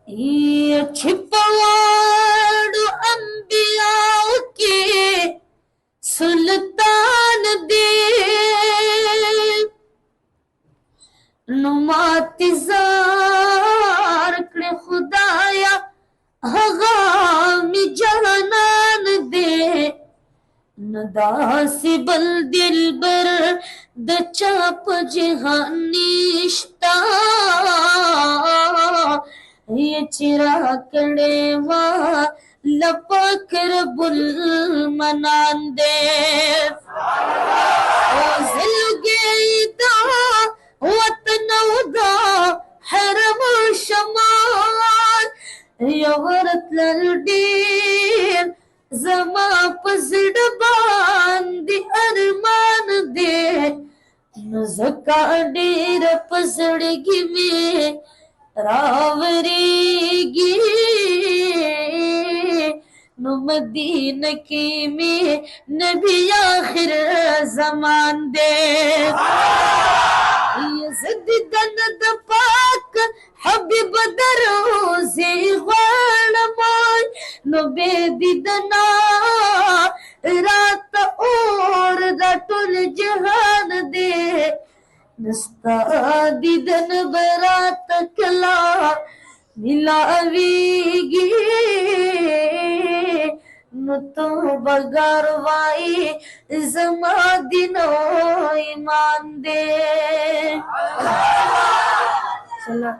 ये छिपवाड़ अंबिया के सुल्तान दे नुमातिजार करे खुदाया हगामी जहानान दे नदासी बल दिल बर द चाप जहानिश्ता ये चिरा कड़े वा लपकर बुल मनान दे ओ जिलगेदा वतन उदा हरम शमाल यवरत ललडीर जमा पजड़ बांदी अरमान दे नज़का डेर पजड़गी में रावरेगी नु मदीन की में नबी आखिर जमान दे यज़द दनद पाक हबीब दरोज़े ग़ालमाय नु बेदीदना रात और रटुल जहान दे नस्ता दीदन बरात कला मिलावीगी नु तो बगरवाई जमा दिनो ईमान दे चला